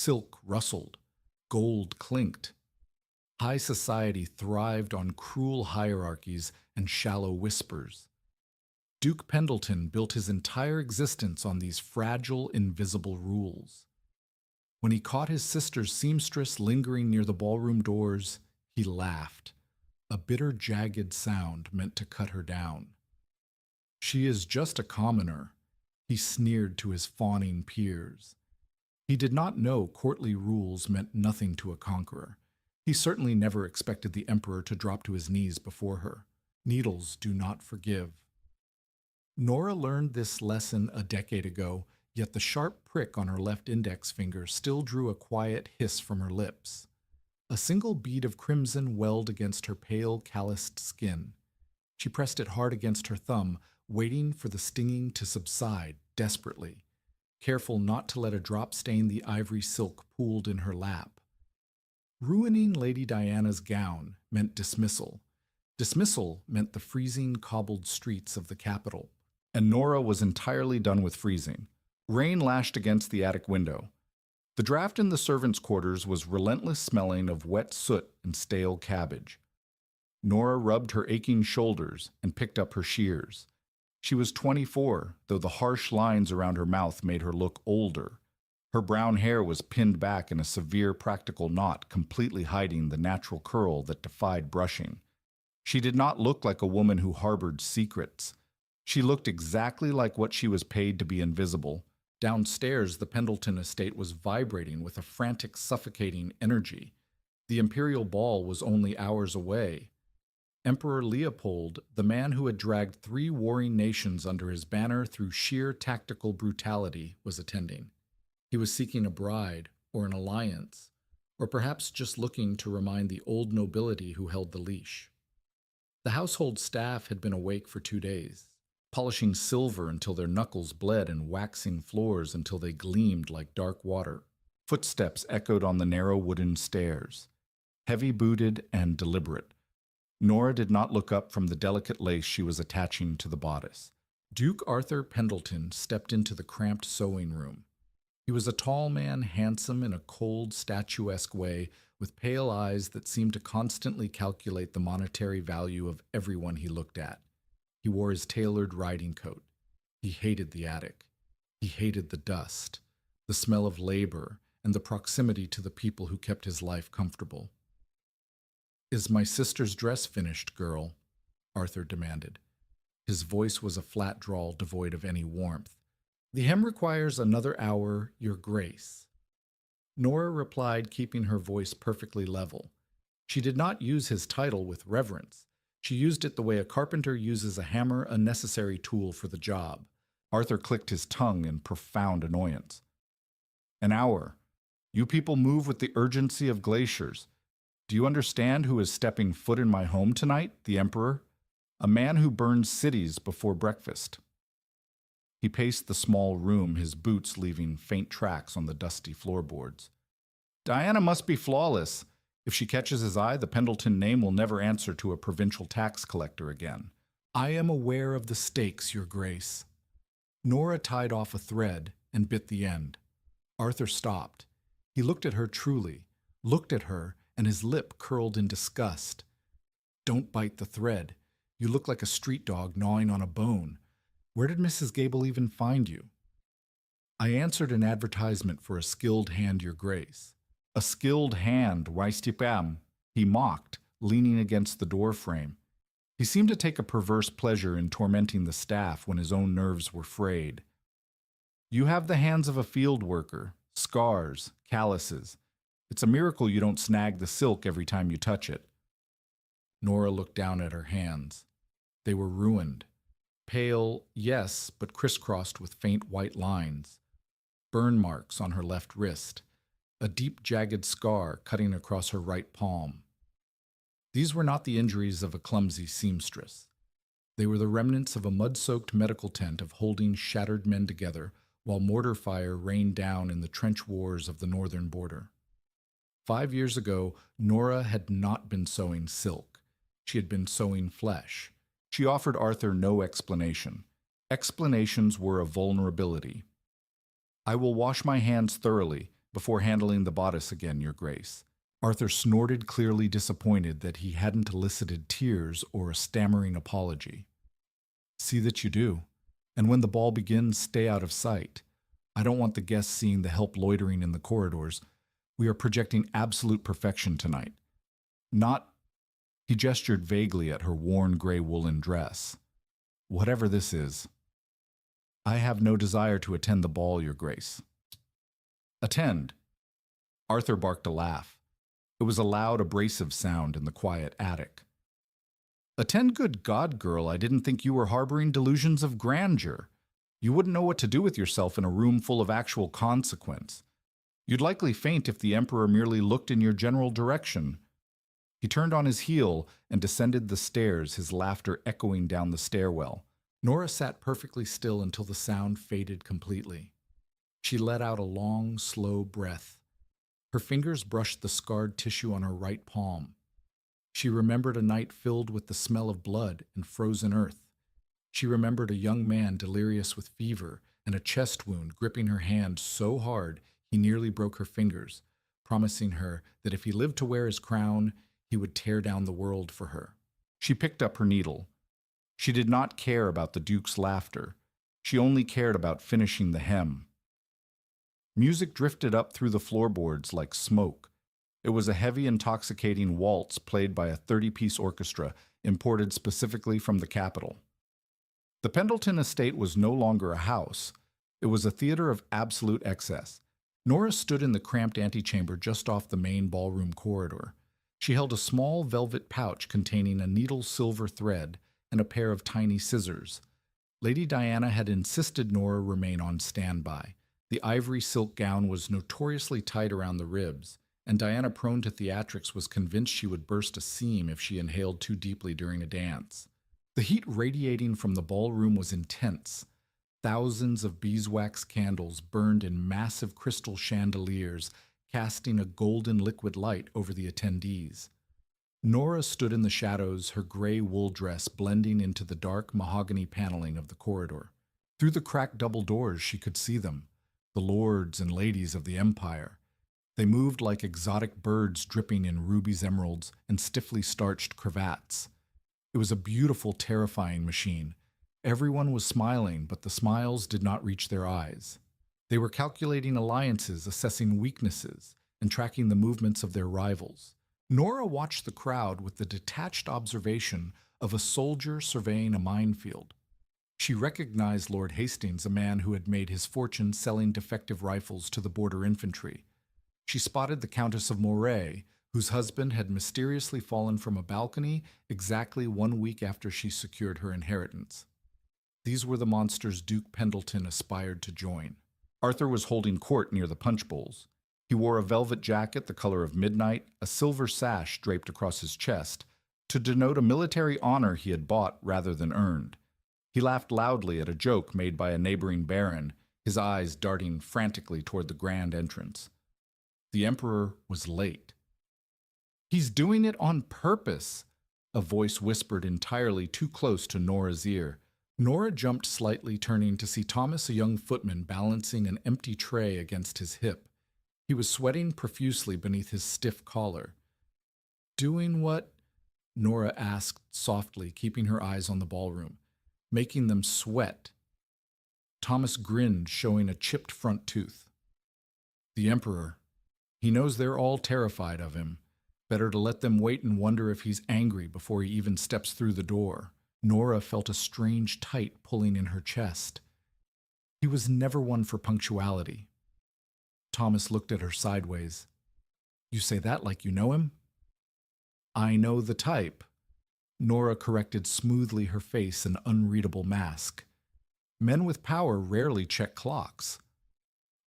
Silk rustled, gold clinked. High society thrived on cruel hierarchies and shallow whispers. Duke Pendleton built his entire existence on these fragile, invisible rules. When he caught his sister's seamstress lingering near the ballroom doors, he laughed, a bitter, jagged sound meant to cut her down. She is just a commoner, he sneered to his fawning peers. He did not know courtly rules meant nothing to a conqueror. He certainly never expected the emperor to drop to his knees before her. Needles do not forgive. Nora learned this lesson a decade ago, yet the sharp prick on her left index finger still drew a quiet hiss from her lips. A single bead of crimson welled against her pale, calloused skin. She pressed it hard against her thumb, waiting for the stinging to subside desperately, careful not to let a drop stain the ivory silk pooled in her lap. Ruining Lady Diana's gown meant dismissal. Dismissal meant the freezing, cobbled streets of the capital. And Nora was entirely done with freezing. Rain lashed against the attic window. The draft in the servants' quarters was relentless smelling of wet soot and stale cabbage. Nora rubbed her aching shoulders and picked up her shears. She was 24, though the harsh lines around her mouth made her look older. Her brown hair was pinned back in a severe practical knot, completely hiding the natural curl that defied brushing. She did not look like a woman who harbored secrets. She looked exactly like what she was paid to be invisible. Downstairs, the Pendleton estate was vibrating with a frantic, suffocating energy. The imperial ball was only hours away. Emperor Leopold, the man who had dragged 3 warring nations under his banner through sheer tactical brutality, was attending. He was seeking a bride, or an alliance, or perhaps just looking to remind the old nobility who held the leash. The household staff had been awake for 2 days, polishing silver until their knuckles bled and waxing floors until they gleamed like dark water. Footsteps echoed on the narrow wooden stairs, heavy-booted and deliberate. Nora did not look up from the delicate lace she was attaching to the bodice. Duke Arthur Pendleton stepped into the cramped sewing room. He was a tall man, handsome in a cold, statuesque way, with pale eyes that seemed to constantly calculate the monetary value of everyone he looked at. He wore his tailored riding coat. He hated the attic. He hated the dust, the smell of labor, and the proximity to the people who kept his life comfortable. "Is my sister's dress finished, girl?" Arthur demanded. His voice was a flat drawl devoid of any warmth. "The hem requires another hour, your grace." Nora replied, keeping her voice perfectly level. She did not use his title with reverence. She used it the way a carpenter uses a hammer, a necessary tool for the job. Arthur clicked his tongue in profound annoyance. "An hour. You people move with the urgency of glaciers. Do you understand who is stepping foot in my home tonight? The Emperor? A man who burns cities before breakfast." He paced the small room, his boots leaving faint tracks on the dusty floorboards. "Diana must be flawless. If she catches his eye, the Pendleton name will never answer to a provincial tax collector again." "I am aware of the stakes, your grace." Nora tied off a thread and bit the end. Arthur stopped. He looked at her truly, looked at her, and his lip curled in disgust. "Don't bite the thread. You look like a street dog gnawing on a bone. Where did Mrs. Gable even find you?" "I answered an advertisement for a skilled hand, your grace." "A skilled hand, Waistipam," he mocked, leaning against the door frame. He seemed to take a perverse pleasure in tormenting the staff when his own nerves were frayed. "You have the hands of a field worker, scars, calluses. It's a miracle you don't snag the silk every time you touch it." Nora looked down at her hands. They were ruined. Pale, yes, but crisscrossed with faint white lines. Burn marks on her left wrist. A deep, jagged scar cutting across her right palm. These were not the injuries of a clumsy seamstress. They were the remnants of a mud-soaked medical tent of holding shattered men together while mortar fire rained down in the trench wars of the northern border. 5 years ago, Nora had not been sewing silk. She had been sewing flesh. She offered Arthur no explanation. Explanations were a vulnerability. "I will wash my hands thoroughly, before handling the bodice again, Your Grace. Arthur snorted, clearly disappointed that he hadn't elicited tears or a stammering apology. See that you do. And when the ball begins, stay out of sight. I don't want the guests seeing the help loitering in the corridors. We are projecting absolute perfection tonight. Not, he gestured vaguely at her worn gray woolen dress. Whatever this is. I have no desire to attend the ball, Your Grace. Attend. Arthur barked a laugh. It was a loud, abrasive sound in the quiet attic. Attend, good God, girl, I didn't think you were harboring delusions of grandeur. You wouldn't know what to do with yourself in a room full of actual consequence. You'd likely faint if the Emperor merely looked in your general direction. He turned on his heel and descended the stairs, his laughter echoing down the stairwell. Nora sat perfectly still until the sound faded completely. She let out a long, slow breath. Her fingers brushed the scarred tissue on her right palm. She remembered a night filled with the smell of blood and frozen earth. She remembered a young man delirious with fever and a chest wound gripping her hand so hard he nearly broke her fingers, promising her that if he lived to wear his crown, he would tear down the world for her. She picked up her needle. She did not care about the Duke's laughter. She only cared about finishing the hem. Music drifted up through the floorboards like smoke. It was a heavy, intoxicating waltz played by a 30-piece orchestra imported specifically from the capital. The Pendleton estate was no longer a house. It was a theater of absolute excess. Nora stood in the cramped antechamber just off the main ballroom corridor. She held a small velvet pouch containing a needle silver thread and a pair of tiny scissors. Lady Diana had insisted Nora remain on standby. The ivory silk gown was notoriously tight around the ribs, and Diana, prone to theatrics, was convinced she would burst a seam if she inhaled too deeply during a dance. The heat radiating from the ballroom was intense. Thousands of beeswax candles burned in massive crystal chandeliers, casting a golden liquid light over the attendees. Nora stood in the shadows, her gray wool dress blending into the dark mahogany paneling of the corridor. Through the cracked double doors she could see them, the lords and ladies of the empire. They moved like exotic birds dripping in rubies, emeralds, and stiffly starched cravats. It was a beautiful, terrifying machine. Everyone was smiling, but the smiles did not reach their eyes. They were calculating alliances, assessing weaknesses, and tracking the movements of their rivals. Nora watched the crowd with the detached observation of a soldier surveying a minefield. She recognized Lord Hastings, a man who had made his fortune selling defective rifles to the border infantry. She spotted the Countess of Moray, whose husband had mysteriously fallen from a balcony exactly 1 week after she secured her inheritance. These were the monsters Duke Pendleton aspired to join. Arthur was holding court near the punch bowls. He wore a velvet jacket the color of midnight, a silver sash draped across his chest, to denote a military honor he had bought rather than earned. He laughed loudly at a joke made by a neighboring baron, his eyes darting frantically toward the grand entrance. The Emperor was late. "He's doing it on purpose," a voice whispered entirely too close to Nora's ear. Nora jumped slightly, turning to see Thomas, a young footman, balancing an empty tray against his hip. He was sweating profusely beneath his stiff collar. "Doing what?" Nora asked softly, keeping her eyes on the ballroom. "Making them sweat." Thomas grinned, showing a chipped front tooth. "The Emperor. He knows they're all terrified of him. Better to let them wait and wonder if he's angry before he even steps through the door." Nora felt a strange tight pulling in her chest. He was never one for punctuality. Thomas looked at her sideways. "You say that like you know him?" "I know the type." Nora corrected smoothly, her face an unreadable mask. "Men with power rarely check clocks."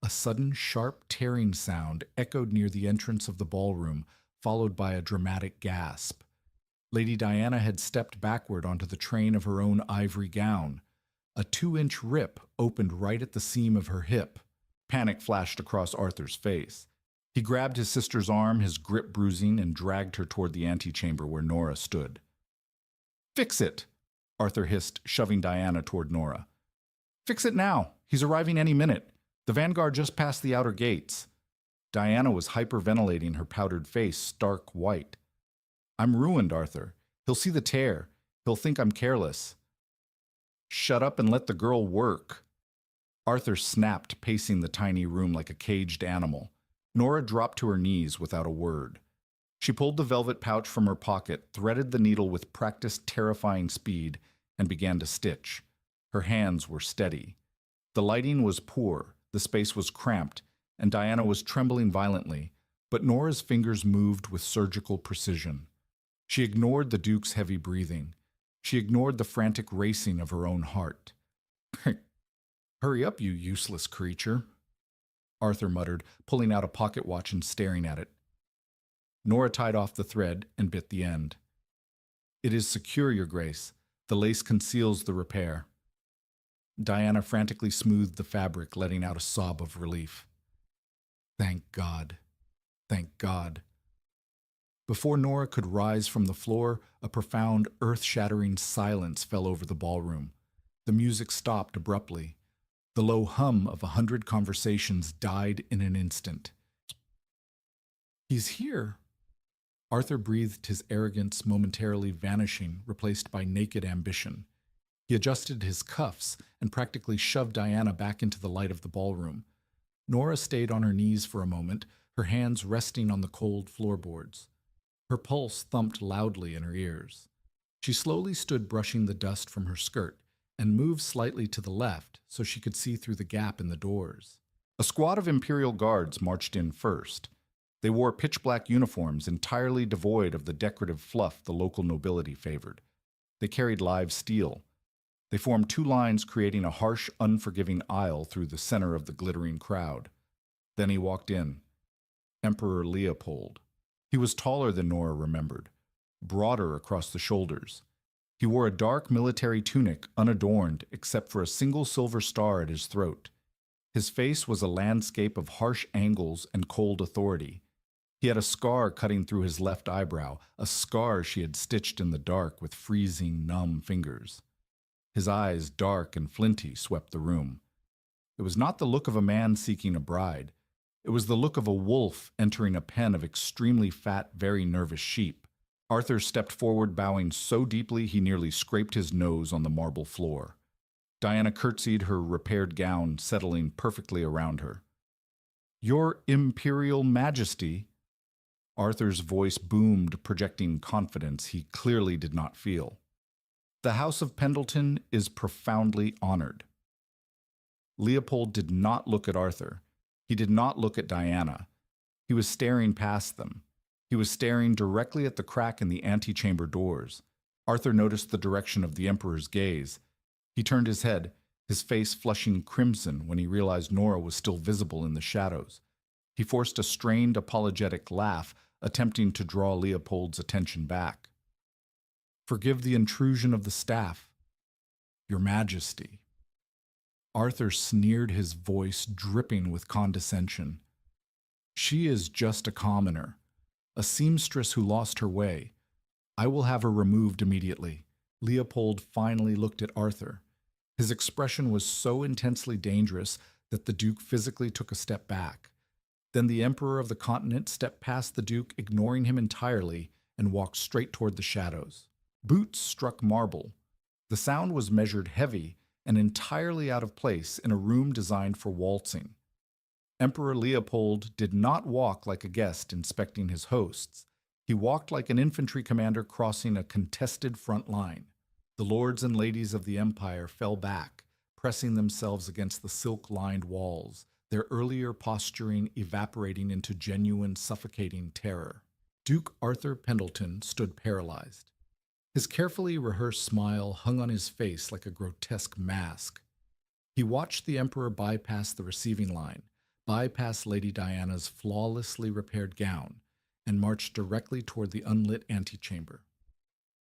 A sudden, sharp, tearing sound echoed near the entrance of the ballroom, followed by a dramatic gasp. Lady Diana had stepped backward onto the train of her own ivory gown. A 2-inch rip opened right at the seam of her hip. Panic flashed across Arthur's face. He grabbed his sister's arm, his grip bruising, and dragged her toward the antechamber where Nora stood. "Fix it," Arthur hissed, shoving Diana toward Nora. "Fix it now. He's arriving any minute. The vanguard just passed the outer gates." Diana was hyperventilating, her powdered face stark white. I'm ruined, Arthur. He'll see the tear. He'll think I'm careless. Shut up and let the girl work. Arthur snapped, pacing the tiny room like a caged animal. Nora dropped to her knees without a word. She pulled the velvet pouch from her pocket, threaded the needle with practiced, terrifying speed, and began to stitch. Her hands were steady. The lighting was poor, the space was cramped, and Diana was trembling violently, but Nora's fingers moved with surgical precision. She ignored the Duke's heavy breathing. She ignored the frantic racing of her own heart. Hurry up, you useless creature, Arthur muttered, pulling out a pocket watch and staring at it. Nora tied off the thread and bit the end. It is secure, Your Grace. The lace conceals the repair. Diana frantically smoothed the fabric, letting out a sob of relief. Thank God. Thank God. Before Nora could rise from the floor, a profound, earth-shattering silence fell over the ballroom. The music stopped abruptly. The low hum of 100 conversations died in an instant. He's here. Arthur breathed, his arrogance momentarily vanishing, replaced by naked ambition. He adjusted his cuffs and practically shoved Diana back into the light of the ballroom. Nora stayed on her knees for a moment, her hands resting on the cold floorboards. Her pulse thumped loudly in her ears. She slowly stood brushing the dust from her skirt and moved slightly to the left so she could see through the gap in the doors. A squad of Imperial Guards marched in first. They wore pitch-black uniforms entirely devoid of the decorative fluff the local nobility favored. They carried live steel. They formed two lines, creating a harsh, unforgiving aisle through the center of the glittering crowd. Then he walked in. Emperor Leopold. He was taller than Nora remembered, broader across the shoulders. He wore a dark military tunic, unadorned except for a single silver star at his throat. His face was a landscape of harsh angles and cold authority. He had a scar cutting through his left eyebrow, a scar she had stitched in the dark with freezing, numb fingers. His eyes, dark and flinty, swept the room. It was not the look of a man seeking a bride. It was the look of a wolf entering a pen of extremely fat, very nervous sheep. Arthur stepped forward, bowing so deeply he nearly scraped his nose on the marble floor. Diana curtsied, her repaired gown settling perfectly around her. Your Imperial Majesty. Arthur's voice boomed, projecting confidence he clearly did not feel. The House of Pendleton is profoundly honored. Leopold did not look at Arthur. He did not look at Diana. He was staring past them. He was staring directly at the crack in the antechamber doors. Arthur noticed the direction of the Emperor's gaze. He turned his head, his face flushing crimson when he realized Nora was still visible in the shadows. He forced a strained, apologetic laugh, attempting to draw Leopold's attention back. Forgive the intrusion of the staff, Your Majesty. Arthur sneered, his voice dripping with condescension. She is just a commoner, a seamstress who lost her way. I will have her removed immediately. Leopold finally looked at Arthur. His expression was so intensely dangerous that the Duke physically took a step back. Then the Emperor of the Continent stepped past the Duke, ignoring him entirely, and walked straight toward the shadows. Boots struck marble. The sound was measured heavy and entirely out of place in a room designed for waltzing. Emperor Leopold did not walk like a guest inspecting his hosts. He walked like an infantry commander crossing a contested front line. The lords and ladies of the empire fell back, pressing themselves against the silk-lined walls, their earlier posturing evaporating into genuine, suffocating terror. Duke Arthur Pendleton stood paralyzed. His carefully rehearsed smile hung on his face like a grotesque mask. He watched the Emperor bypass the receiving line, bypass Lady Diana's flawlessly repaired gown, and marched directly toward the unlit antechamber.